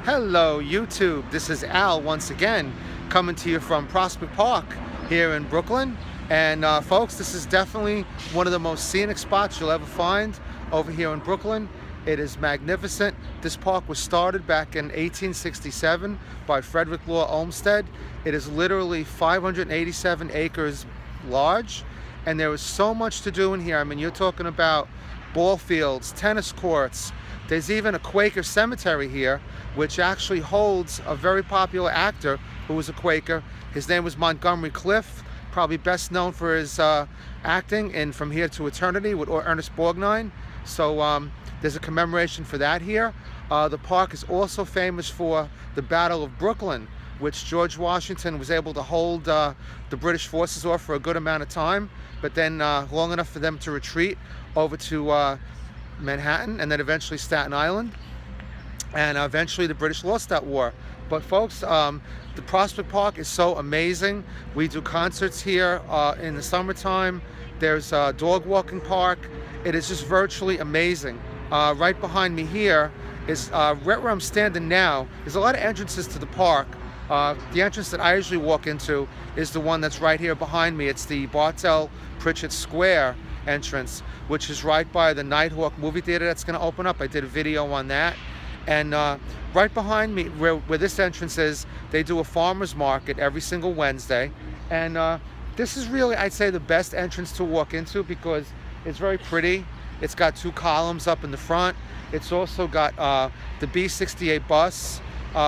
Hello YouTube, this is Al once again coming to you from Prospect Park here in Brooklyn. And folks, this is definitely one of the most scenic spots you'll ever find over here in Brooklyn. It is magnificent. This park was started back in 1867 by Frederick Law Olmsted. It is literally 587 acres large, and there is so much to do in here. I mean, you're talking about ball fields, tennis courts. There's even a Quaker cemetery here, which actually holds a very popular actor who was a Quaker. His name was Montgomery Clift, probably best known for his acting in From Here to Eternity with Ernest Borgnine. So there's a commemoration for that here. The park is also famous for the Battle of Brooklyn, which George Washington was able to hold the British forces off for a good amount of time, but then long enough for them to retreat over to Manhattan and then eventually Staten Island, and eventually the British lost that war. But folks, the Prospect Park is so amazing. We do concerts here in the summertime. There's a dog walking park. It is just virtually amazing. Right behind me here is right where I'm standing now. There's a lot of entrances to the park. The entrance that I usually walk into is the one that's right here behind me. It's the Bartell Pritchett Square entrance, which is right by the Nighthawk movie theater that's going to open up. I did a video on that. And right behind me, where this entrance is, they do a farmer's market every single Wednesday. And this is really, I'd say, the best entrance to walk into because it's very pretty. It's got two columns up in the front. It's also got the B68 bus,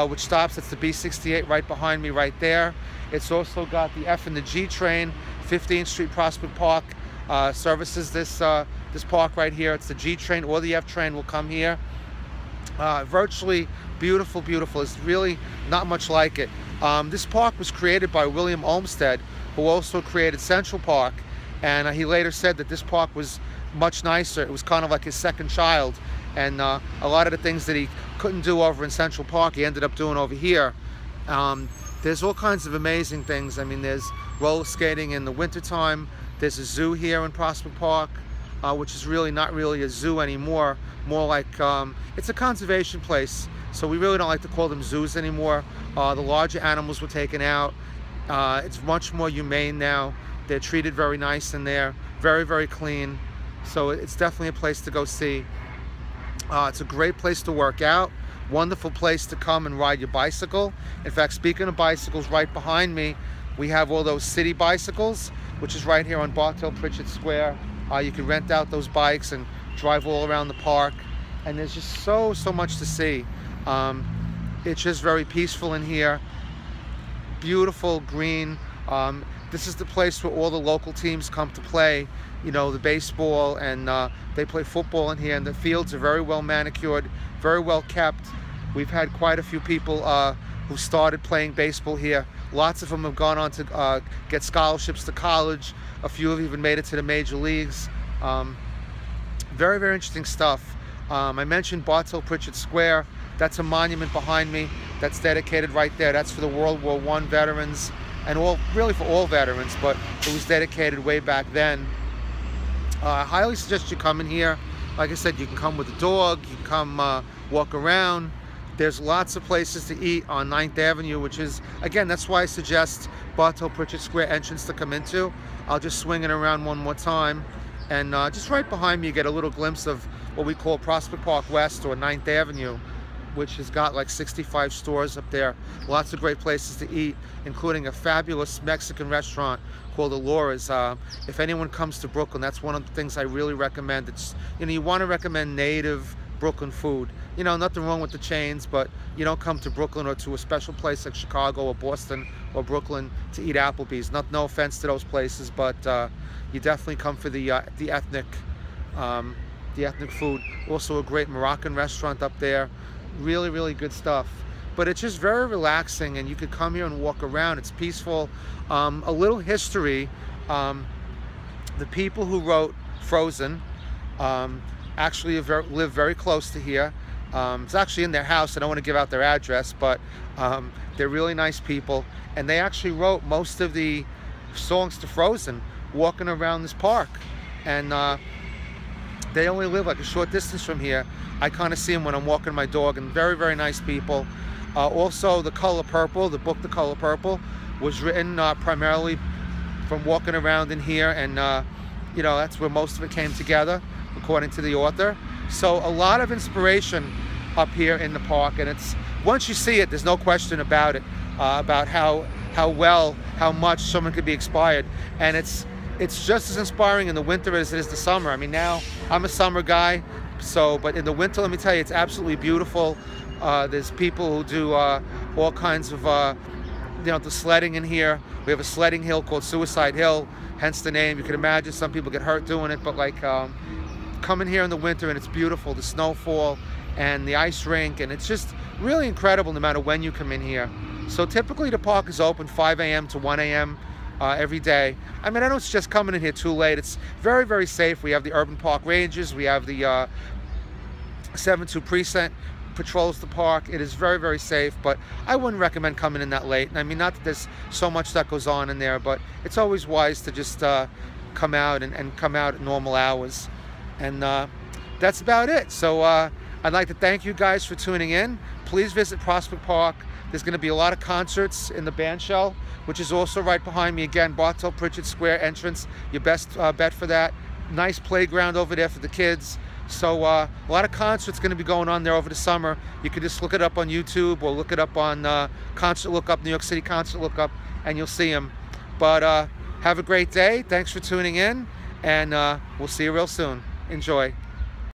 which stops. It's the B68 right behind me right there. It's also got the F and the G train. 15th Street Prospect Park services this park right here. It's the G train or the F train will come here. Virtually beautiful, beautiful. It's really not much like it. This park was created by William Olmsted, who also created Central Park, and he later said that this park was much nicer. It was kind of like his second child, and a lot of the things that he couldn't do over in Central Park, he ended up doing over here. There's all kinds of amazing things. I mean, there's roller skating in the wintertime. There's a zoo here in Prospect Park, which is really not really a zoo anymore, more like it's a conservation place. So we really don't like to call them zoos anymore. The larger animals were taken out. It's much more humane now. They're treated very nice in there, very, very clean. So it's definitely a place to go see. It's a great place to work out. Wonderful place to come and ride your bicycle. In fact, speaking of bicycles, right behind me, we have all those city bicycles, which is right here on Bartell Pritchett Square. You can rent out those bikes and drive all around the park. And there's just so much to see. It's just very peaceful in here. Beautiful, green. This is the place where all the local teams come to play, you know, the baseball, and they play football in here, and the fields are very well manicured, very well kept. We've had quite a few people who started playing baseball here. Lots of them have gone on to get scholarships to college. A few have even made it to the major leagues. Very, very interesting stuff. I mentioned Bartell Pritchett Square. That's a monument behind me that's dedicated right there. That's for the World War I veterans, and really for all veterans, but it was dedicated way back then. I highly suggest you come in here. Like I said, you can come with a dog, you can come walk around. There's lots of places to eat on 9th Avenue, which is, again, that's why I suggest Bartell Pritchett Square entrance to come into. I'll just swing it around one more time. And just right behind me, you get a little glimpse of what we call Prospect Park West, or 9th Avenue, which has got like 65 stores up there. Lots of great places to eat, including a fabulous Mexican restaurant called Alora's. If anyone comes to Brooklyn, that's one of the things I really recommend. It's, you know, you want to recommend native Brooklyn food. You know, nothing wrong with the chains, but you don't come to Brooklyn or to a special place like Chicago or Boston or Brooklyn to eat Applebee's. No offense to those places, but you definitely come for the ethnic food. Also a great Moroccan restaurant up there. Really, really good stuff. But it's just very relaxing, and you could come here and walk around. It's peaceful. A little history. The people who wrote Frozen actually live very close to here. It's actually in their house. I don't want to give out their address, but they're really nice people, and they actually wrote most of the songs to Frozen walking around this park. And they only live like a short distance from here. I kind of see them when I'm walking my dog, and very, very nice people. Also, The Color Purple, the book The Color Purple, was written primarily from walking around in here, and you know, that's where most of it came together, according to the author. So a lot of inspiration up here in the park, and it's, once you see it, there's no question about it, about how much someone could be inspired. And it's just as inspiring in the winter as it is the summer. I mean, now I'm a summer guy, but in the winter, let me tell you, it's absolutely beautiful. There's people who do all kinds of you know, the sledding in here. We have a sledding hill called Suicide Hill, hence the name. You can imagine some people get hurt doing it, but like coming here in the winter, and it's beautiful, the snowfall and the ice rink, and it's just really incredible no matter when you come in here. So typically the park is open 5 a.m. to 1 a.m. Every day. I mean, I don't suggest coming in here too late. It's very, very safe. We have the Urban Park Rangers. We have the 7-2 Precinct patrols the park. It is very, very safe, but I wouldn't recommend coming in that late. I mean, not that there's so much that goes on in there, but it's always wise to just come out and come out at normal hours. And that's about it. So I'd like to thank you guys for tuning in. Please visit Prospect Park. There's going to be a lot of concerts in the band shell, which is also right behind me. Again, Bartow Pritchard Square entrance, your best bet for that. Nice playground over there for the kids. So a lot of concerts going to be going on there over the summer. You can just look it up on YouTube, or look it up on Concert Lookup, New York City Concert Lookup, and you'll see them. But have a great day. Thanks for tuning in, and we'll see you real soon. Enjoy.